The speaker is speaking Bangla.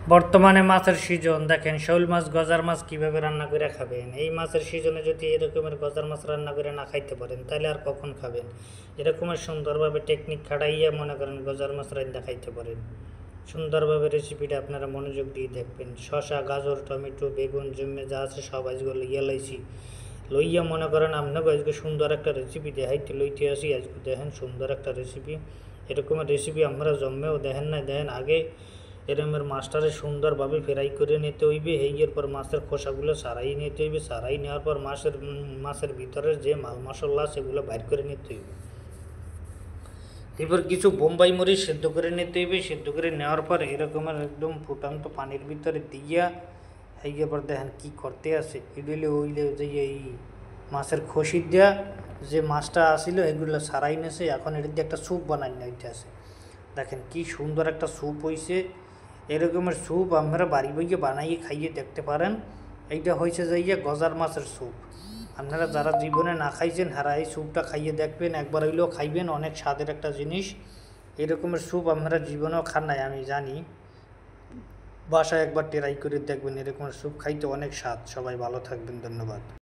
বর্তমানে মাছের সিজন দেখেন, শোল মাছ গজার মাছ কীভাবে রান্না করে খাবেন। এই মাছের সিজনে যদি এরকমের গজার মাছ রান্না করে না খাইতে পারেন তাহলে আর কখন খাবেন। এরকমের সুন্দরভাবে টেকনিক খাটাইয়া মনে করেন গজার মাছ রান্না খাইতে পারেন। সুন্দরভাবে রেসিপিটা আপনারা মনোযোগ দিয়ে দেখবেন। শসা, গাজর, টমেটো, বেগুন, জমে যা আছে সব আজকে লইয়া লাইছি। লইয়া মনে করেন আপনাকে আজকে সুন্দর একটা রেসিপি দেখাইতে লইতে আসি। আজকে দেখেন সুন্দর একটা রেসিপি। এরকমের রেসিপি আমরা জন্মেও দেখেন না। দেখেন আগে এরমের মাছটারে সুন্দরভাবে ফ্রাই করে নিতে হইবে। এর পর মাছের খোসাগুলো সারাই নিতে হইবে। সারাই নেওয়ার পর মাছের ভিতরের যে মাল মশলা সেগুলো বাইর করে নিতে হইবে। এবার কিছু বোম্বাই মরিচ সেদ্ধ করে নিতে হইবে। সেদ্ধ করে নেওয়ার পর এরকমের একদম ফুটান্ত পানির ভিতরে দিয়া এরপর দেখেন কি করতে আছে। এগুলো ওইলে যে এই মাছের খসি দেওয়া যে মাছটা আসিল এগুলো সারাই নেছে। এখন এটা দিয়ে একটা স্যুপ বানাই নিতে আছে। দেখেন কি সুন্দর একটা স্যুপ হয়েছে। এরকমের স্যুপ আপনারা বাড়ি বইয়ে বানাইয়ে খাইয়ে দেখতে পারেন। এইটা হয়েছে যাইয়া গজার মাছের স্যুপ। আপনারা যারা জীবনে না খাইছেন হারা এই স্যুপটা খাইয়ে দেখবেন, একবার হইলেও খাইবেন। অনেক স্বাদের একটা জিনিস। এরকমের স্যুপ আপনারা জীবনেও খান নাই আমি জানি, বাসায় একবার ট্রাই করে দেখবেন। এরকমের স্যুপ খাইতে অনেক স্বাদ। সবাই ভালো থাকবেন, ধন্যবাদ।